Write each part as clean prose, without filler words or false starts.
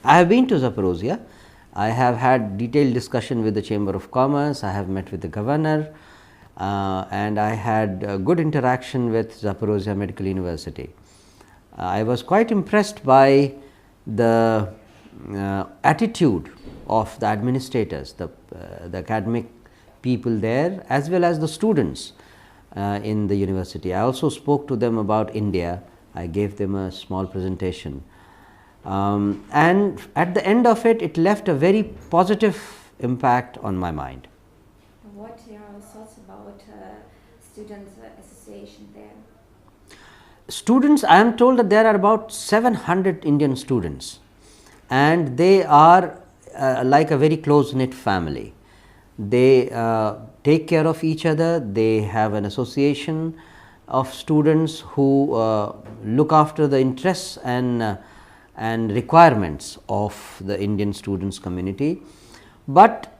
I have been to Zaporozhye. I have had detailed discussion with the Chamber of Commerce. I have met with the governor, and I had good interaction with Zaporozhye Medical University. I was quite impressed by the attitude of the administrators, the academic people there, as well as the students in the university. I also spoke to them about India. I gave them a small presentation. And at the end of it, it left a very positive impact on my mind. What are your thoughts about students' association there? Students, I am told that there are about 700 Indian students, and they are like a very close-knit family. They take care of each other. They have an association of students who look after the interests and requirements of the Indian students community. But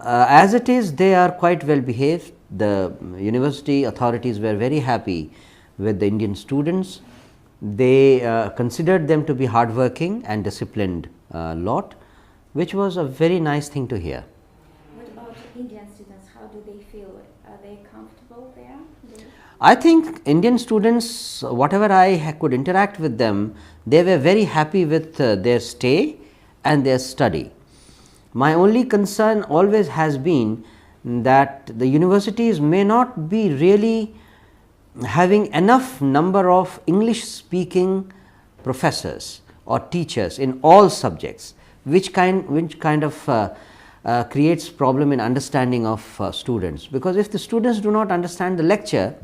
as it is, they are quite well behaved. The university authorities were very happy with the Indian students. They considered them to be hardworking and disciplined lot, which was a very nice thing to hear. What about Indian students? How do they feel? Are they comfortable there? I think Indian students, whatever I could interact with them, they were very happy with their stay and their study. My only concern always has been that the universities may not be really having enough number of English speaking professors or teachers in all subjects, which kind of creates problem in understanding of students, because if the students do not understand the lecture,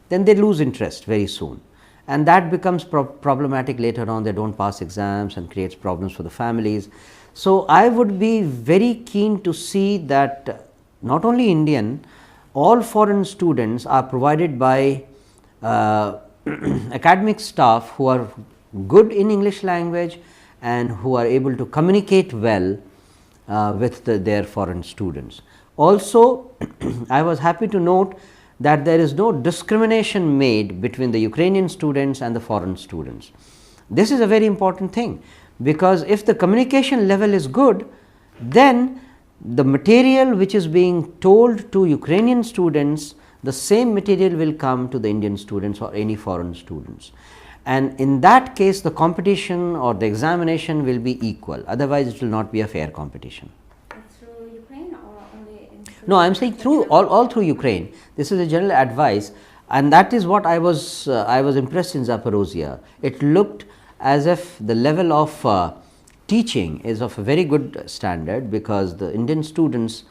then they lose interest very soon, and that becomes problematic later on. They do not pass exams and creates problems for the families. So, I would be very keen to see that not only Indian, all foreign students are provided by academic staff who are good in English language and who are able to communicate well with their foreign students. Also, I was happy to note that there is no discrimination made between the Ukrainian students and the foreign students. This is a very important thing, because if the communication level is good, then the material which is being told to Ukrainian students, the same material will come to the Indian students or any foreign students. And in that case, the competition or the examination will be equal, otherwise it will not be a fair competition. Through Ukraine or only in? No, I am saying through all through Ukraine. This is a general advice, and that is what I was impressed in Zaporozhye. It looked as if the level of teaching is of a very good standard, because the Indian students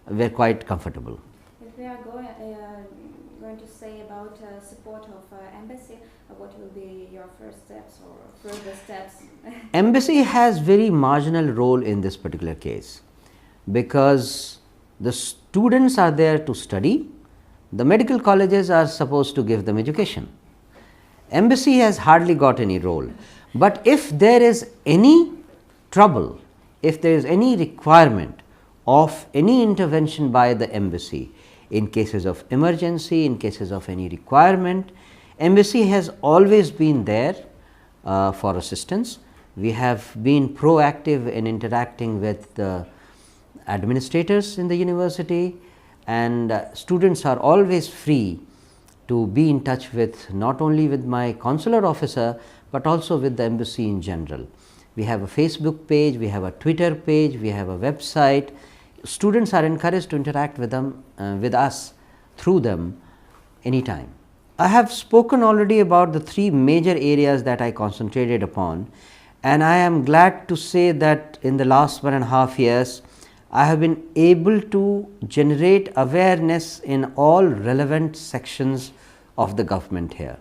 were quite comfortable. If we are going to say about support of embassy, what will be your first steps or further steps? Embassy has very marginal role in this particular case, because the students are there to study. The medical colleges are supposed to give them education. Embassy has hardly got any role, but if there is any trouble, if there is any requirement of any intervention by the embassy in cases of emergency, in cases of any requirement, embassy has always been there for assistance. We have been proactive in interacting with the administrators in the university, and students are always free to be in touch with not only with my consular officer, but also with the embassy in general. We have a Facebook page, we have a Twitter page, we have a website. Students are encouraged to interact with them, with us through them anytime. I have spoken already about the three major areas that I concentrated upon, and I am glad to say that in the last 1.5 years, I have been able to generate awareness in all relevant sections of the government here.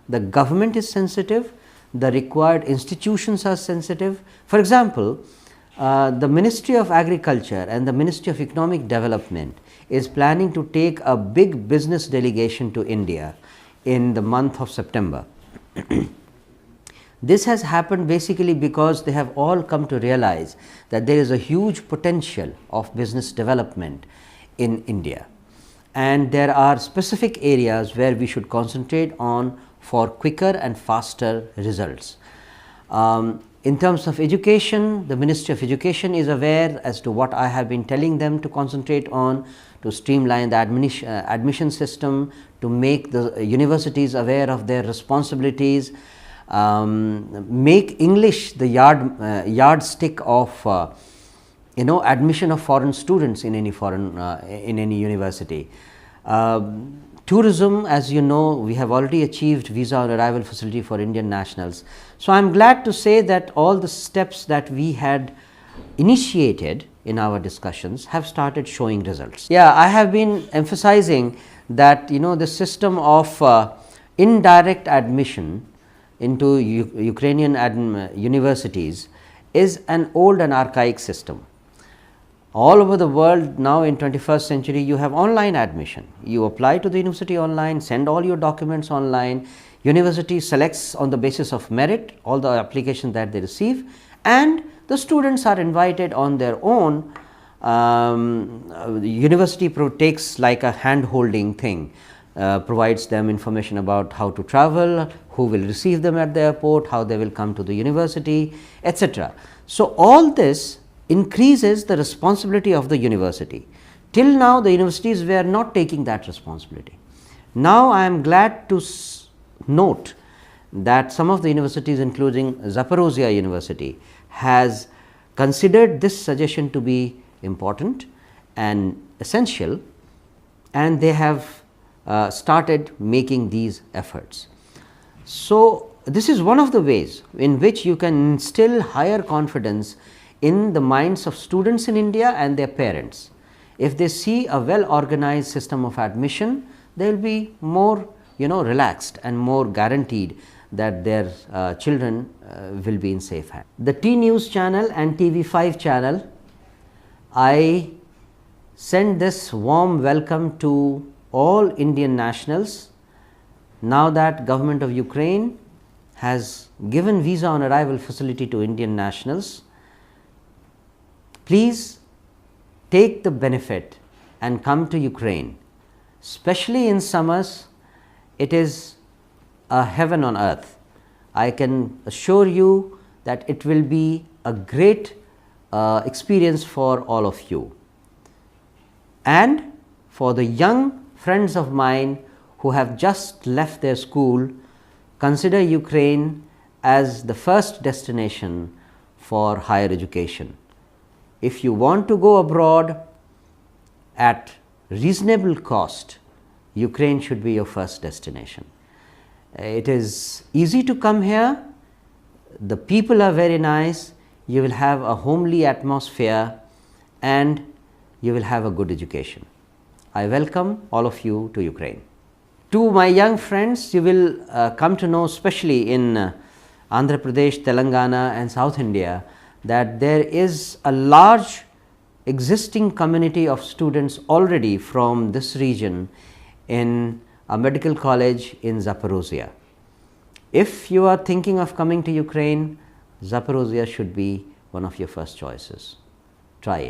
The government is sensitive, the required institutions are sensitive. For example, the Ministry of Agriculture and the Ministry of Economic Development is planning to take a big business delegation to India in the month of September. This has happened basically because they have all come to realize that there is a huge potential of business development in India, and there are specific areas where we should concentrate on for quicker and faster results. In terms of education, the Ministry of Education is aware as to what I have been telling them to concentrate on, to streamline the admission system, to make the universities aware of their responsibilities, make English the yardstick of admission of foreign students in any university. Tourism, as you know, we have already achieved visa on arrival facility for Indian nationals. So, I am glad to say that all the steps that we had initiated in our discussions have started showing results. Yeah, I have been emphasizing that the system of indirect admission into Ukrainian universities is an old and archaic system. All over the world now in 21st century, you have online admission. You apply to the university online, send all your documents online, university selects on the basis of merit all the applications that they receive, and the students are invited on their own. The university takes like a hand holding thing, provides them information about how to travel, who will receive them at the airport, how they will come to the university, etc. So, all this increases the responsibility of the university. Till now the universities were not taking that responsibility. Now, I am glad to note that some of the universities, including Zaporozhye University, has considered this suggestion to be important and essential, and they have started making these efforts. So, this is one of the ways in which you can instill higher confidence in the minds of students in India and their parents. If they see a well organized system of admission, they will be more relaxed and more guaranteed that their children will be in safe hands. The T News channel and TV5 channel, I send this warm welcome to all Indian nationals. Now that government of Ukraine has given visa on arrival facility to Indian nationals, please take the benefit and come to Ukraine. Especially in summers, it is a heaven on earth. I can assure you that it will be a great experience for all of you. And for the young friends of mine who have just left their school, consider Ukraine as the first destination for higher education. If you want to go abroad at reasonable cost, Ukraine should be your first destination. It is easy to come here, the people are very nice, you will have a homely atmosphere, and you will have a good education. I welcome all of you to Ukraine. To my young friends, you will come to know, especially in Andhra Pradesh, Telangana and South India, that there is a large existing community of students already from this region in a medical college in Zaporozhye. If you are thinking of coming to Ukraine, Zaporozhye should be one of your first choices. Try it.